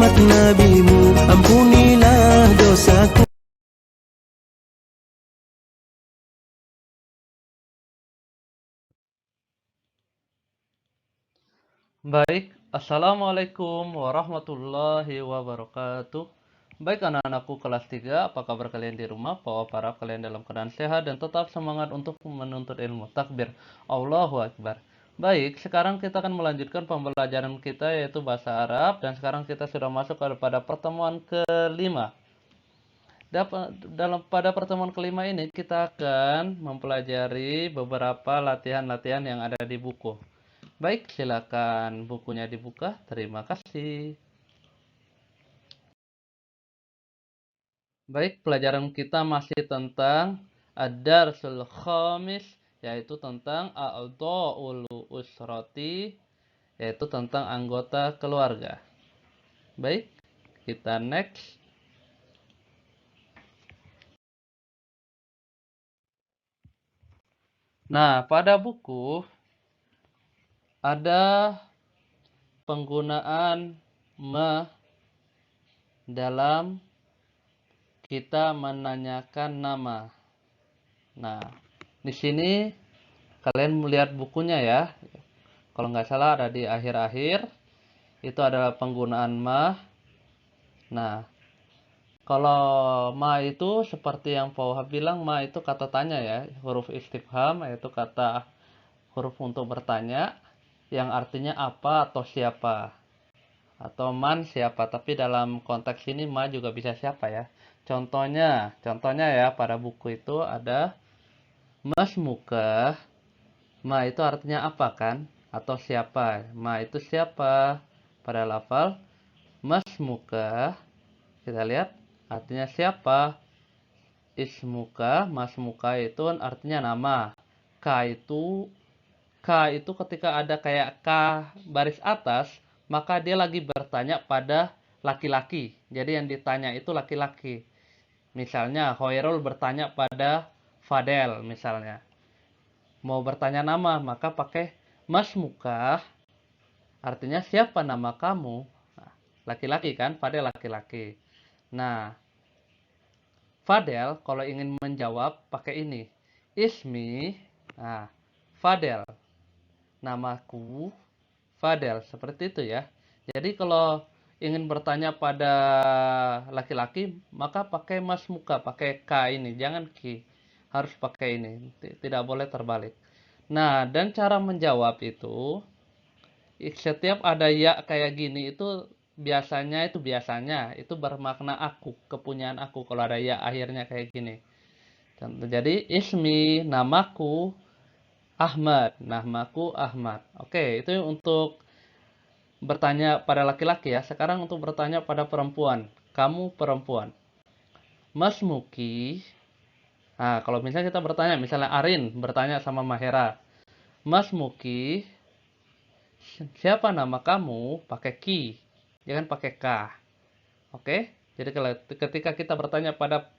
rahmat nabimu, ampunilah dosaku. Baik, Assalamualaikum warahmatullahi wabarakatuh. Baik anak-anakku kelas 3, apa kabar kalian di rumah? Bahwa para kalian dalam keadaan sehat dan tetap semangat untuk menuntut ilmu. Takbir, Allahu Akbar. Baik, sekarang kita akan melanjutkan pembelajaran kita yaitu bahasa Arab. Dan sekarang kita sudah masuk pada pertemuan kelima. Pada pertemuan kelima ini kita akan mempelajari beberapa latihan-latihan yang ada di buku. Baik, silakan bukunya dibuka. Terima kasih. Baik, pelajaran kita masih tentang Ad-Darsul Khamis, yaitu tentang A'dha'ul Usrati, yaitu tentang anggota keluarga. Baik, kita next. Nah, pada buku ada penggunaan ma dalam kita menanyakan nama. Nah, di sini kalian melihat bukunya ya. Kalau nggak salah ada di akhir-akhir. Itu adalah penggunaan ma. Nah, kalau ma itu seperti yang Pak Wahab bilang, ma itu kata tanya ya. Huruf istifham yaitu kata huruf untuk bertanya yang artinya apa atau siapa. Atau man siapa, tapi dalam konteks ini ma juga bisa siapa ya. Contohnya ya pada buku itu ada mas muka. Ma itu artinya apa kan? Atau siapa? Ma itu siapa? Pada lafal mas muka kita lihat artinya siapa? Ismuka, mas muka itu artinya nama. K itu ketika ada kayak K baris atas, maka dia lagi bertanya pada laki-laki. Jadi yang ditanya itu laki-laki. Misalnya Hoirul bertanya pada Fadel misalnya. Mau bertanya nama, maka pakai mas muka, artinya siapa nama kamu? Laki-laki kan, Fadel laki-laki. Nah, Fadel kalau ingin menjawab pakai ini. Ismi, nah, Fadel. Namaku Fadel, seperti itu ya. Jadi kalau ingin bertanya pada laki-laki, maka pakai mas muka, pakai K ini, jangan Ki. Harus pakai ini, tidak boleh terbalik. Nah, dan cara menjawab itu, setiap ada ya kayak gini itu bermakna aku, kepunyaan aku kalau ada ya akhirnya kayak gini. Jadi ismi, namaku Ahmad, namaku Ahmad. Oke, itu untuk bertanya pada laki-laki ya. Sekarang untuk bertanya pada perempuan. Kamu perempuan. Mas Muki. Nah, kalau misalnya kita bertanya, misalnya Arin bertanya sama Mahera. Mas Muki, siapa nama kamu? Pakai ki. Jangan pakai k. Oke? Jadi kalau ketika kita bertanya pada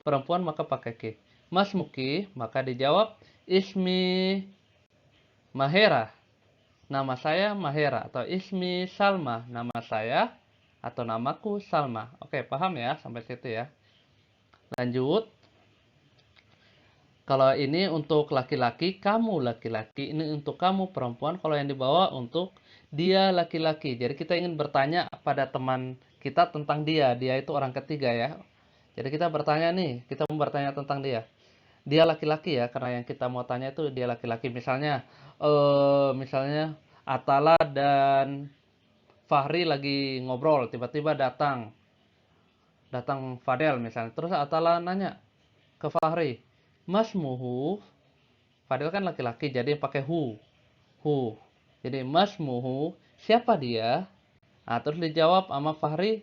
perempuan maka pakai ki. Mas Muki, maka dijawab Ismi Mahera. Nama saya Mahera atau Ismi Salma. Nama saya atau namaku Salma. Oke, paham ya sampai situ ya. Lanjut. Kalau ini untuk laki-laki, kamu laki-laki. Ini untuk kamu perempuan. Kalau yang dibawa untuk dia laki-laki. Jadi kita ingin bertanya pada teman kita tentang dia. Dia itu orang ketiga ya. Jadi kita bertanya nih, kita mau bertanya tentang dia. Dia laki-laki ya, karena yang kita mau tanya itu dia laki-laki. Misalnya Atala dan Fahri lagi ngobrol, tiba-tiba datang Fadel misalnya. Terus Atala nanya ke Fahri, Mas Muhu, Fadel kan laki-laki, jadi pakai hu. Jadi Mas Muhu, siapa dia? Nah, terus dijawab sama Fahri,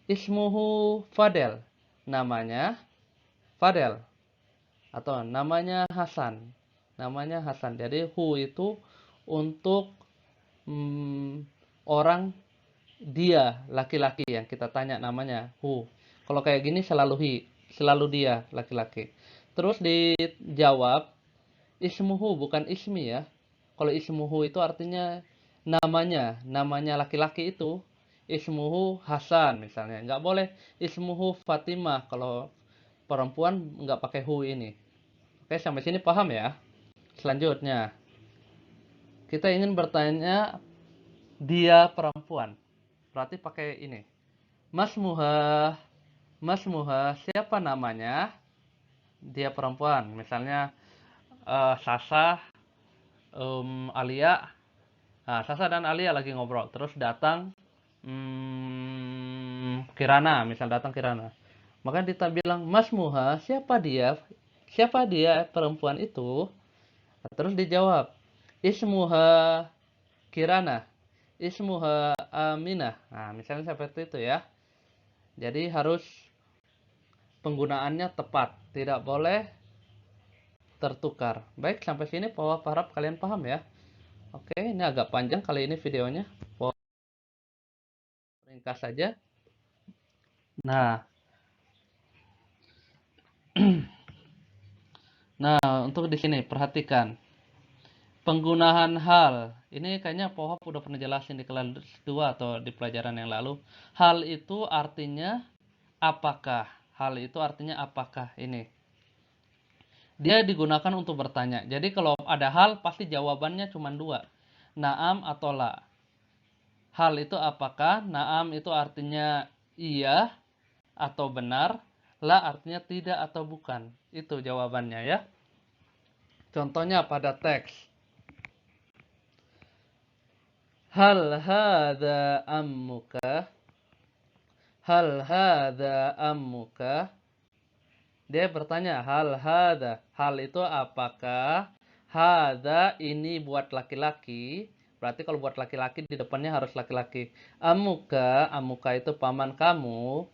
Ismuhu Fadel, namanya Fadel, atau namanya Hasan. Jadi hu itu untuk orang dia laki-laki yang kita tanya namanya hu. Kalau kayak gini selalu dia laki-laki. Terus dijawab ismuhu bukan ismi ya. Kalau ismuhu itu artinya namanya laki-laki itu ismuhu Hasan misalnya. Nggak boleh ismuhu Fatimah kalau perempuan nggak pakai hu ini. Oke, sampai sini paham ya? Selanjutnya, kita ingin bertanya dia perempuan. Berarti pakai ini. Masmuha, Masmuha, siapa namanya? Dia perempuan. Misalnya Sasa, Alia. Nah, Sasa dan Alia lagi ngobrol. Terus datang Kirana, misal datang Kirana. Maka kita bilang, Masmuha, siapa dia? Siapa dia perempuan itu? Terus dijawab, Ismuha Kirana, Ismuha Aminah. Nah, misalnya seperti itu ya. Jadi harus penggunaannya tepat, tidak boleh tertukar. Baik, sampai sini harap kalian paham ya. Oke, ini agak panjang kali ini videonya. Ringkas saja. Nah, untuk di sini perhatikan penggunaan hal. Ini kayaknya Pohop udah pernah jelasin di kelas 2 atau di pelajaran yang lalu. Hal itu artinya apakah? Hal itu artinya apakah ini? Dia digunakan untuk bertanya. Jadi kalau ada hal pasti jawabannya cuma dua. Naam atau la. Hal itu apakah? Naam itu artinya iya atau benar. La artinya tidak atau bukan. Itu jawabannya ya. Contohnya pada teks. Hal hadza ammuka? Hal hadza ammuka? Dia bertanya hal hadza. Hal itu apakah? Hadza ini buat laki-laki. Berarti kalau buat laki-laki di depannya harus laki-laki. Amuka, amuka itu paman kamu.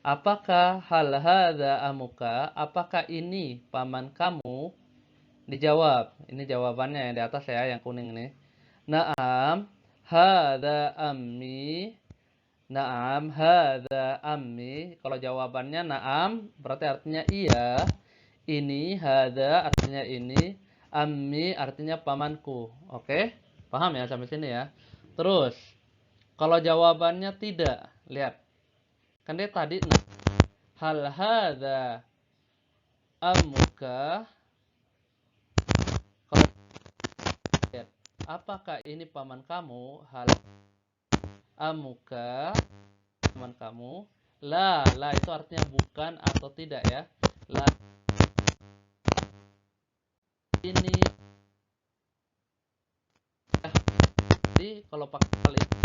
Apakah hal hadza amuka? Apakah ini paman kamu? Dijawab. Ini jawabannya yang di atas ya, yang kuning ini. Naam, hadza ammi. Naam, hadza ammi. Kalau jawabannya naam, berarti artinya iya. Ini, hadza artinya ini. Ammi artinya pamanku. Oke? Paham ya sampai sini ya? Terus, kalau jawabannya tidak, lihat. Kan dia tadi, hal hadza ammuka. Kalau lihat, apakah ini paman kamu? Hal amuka paman kamu. La itu artinya bukan atau tidak ya. La ini. Jadi kalau pakai hal itu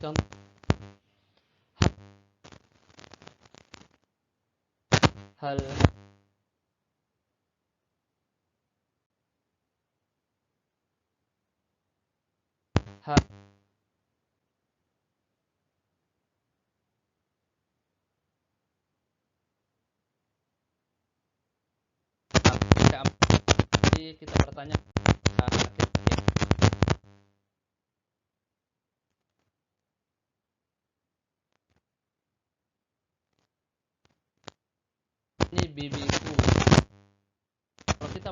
contoh hal hal kita bertanya ini bibiku. Kalau kita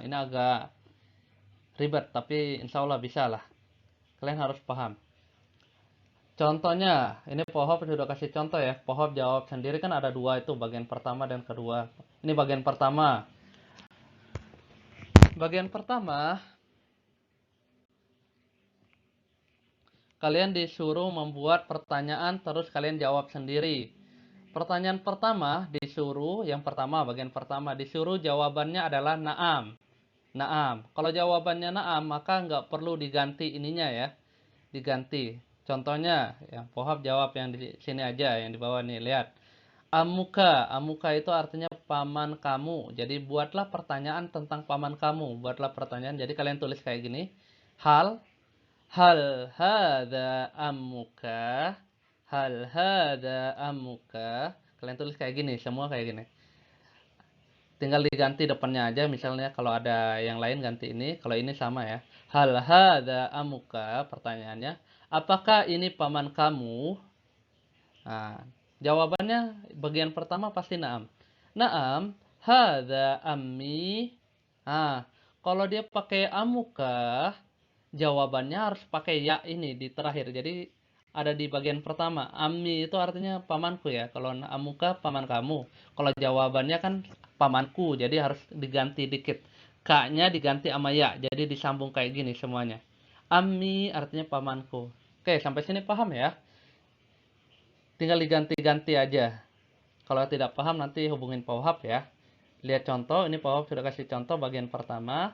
Ini agak ribet, tapi insya Allah bisa lah. Kalian harus paham. Contohnya, ini Pohop sudah kasih contoh ya. Pohop jawab sendiri kan ada dua itu, bagian pertama dan kedua. Ini bagian pertama. Bagian pertama, kalian disuruh membuat pertanyaan terus kalian jawab sendiri. Pertanyaan pertama disuruh, yang pertama, bagian pertama disuruh jawabannya adalah na'am. Na'am. Kalau jawabannya na'am, maka nggak perlu diganti ininya ya. Diganti. Contohnya, yang Pohab jawab yang di sini aja, yang di bawah nih, lihat. Amuka, amuka itu artinya paman kamu. Jadi buatlah pertanyaan tentang paman kamu. Buatlah pertanyaan. Jadi kalian tulis kayak gini. Hal hadza amuka? Hal hadza amuka? Kalian tulis kayak gini, semua kayak gini. Tinggal diganti depannya aja, misalnya kalau ada yang lain ganti ini, kalau ini sama ya. Hal hadza amuka? Pertanyaannya, apakah ini paman kamu? Nah, jawabannya bagian pertama pasti na'am. Na'am, hadza ammi. Nah, kalau dia pakai amuka, jawabannya harus pakai ya ini di terakhir. Jadi ada di bagian pertama. Ammi itu artinya pamanku ya. Kalau amuka paman kamu. Kalau jawabannya kan pamanku, jadi harus diganti dikit. K-nya diganti sama ya. Jadi disambung kayak gini semuanya. Ammi artinya pamanku. Oke, sampai sini paham ya? Tinggal diganti-ganti aja. Kalau tidak paham nanti hubungin Pauhab ya. Lihat contoh, ini Pauhab sudah kasih contoh bagian pertama.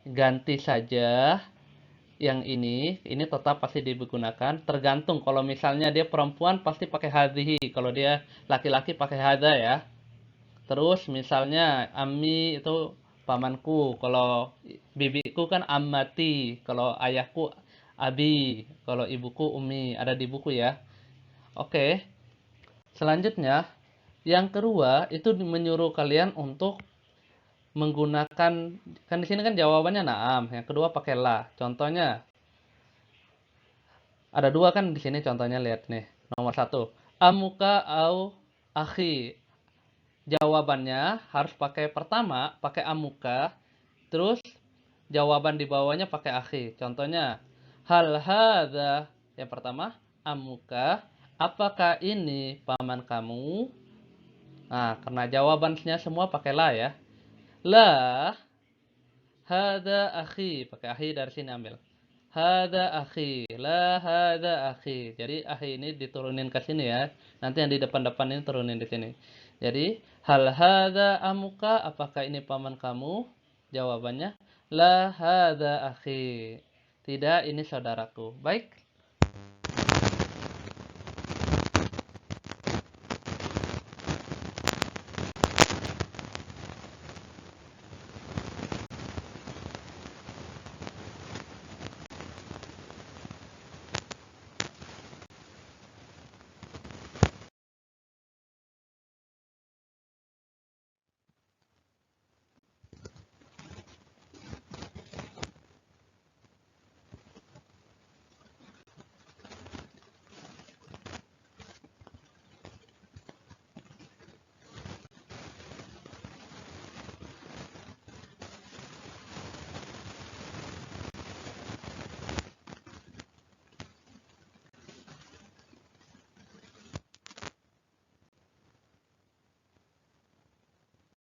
Ganti saja yang ini tetap pasti digunakan. Tergantung, kalau misalnya dia perempuan pasti pakai hadhihi, kalau dia laki-laki pakai hadza ya. Terus misalnya ammi itu pamanku, kalau bibiku kan ammati, kalau ayahku abi, kalau ibuku umi, ada di buku ya. Oke. Selanjutnya, yang kedua itu menyuruh kalian untuk menggunakan, kan di sini kan jawabannya na'am, yang kedua pakai la. Contohnya ada dua kan di sini, contohnya lihat nih. Nomor satu, amuka au akhi. Jawabannya harus pakai pertama pakai amuka, terus jawaban di bawahnya pakai akhi. Contohnya, hal hadza, yang pertama amuka, apakah ini paman kamu? Nah, karena jawabannya semua pakai la ya. La hadza akhi, pakai akhi dari sini ambil. Hadza akhi, la hadza akhi. Jadi akhi ini diturunin ke sini ya. Nanti yang di depan-depan ini turunin di sini. Jadi hal hadza amuka, apakah ini paman kamu? Jawabannya la hadza akhi. Tidak, ini saudaraku. Baik.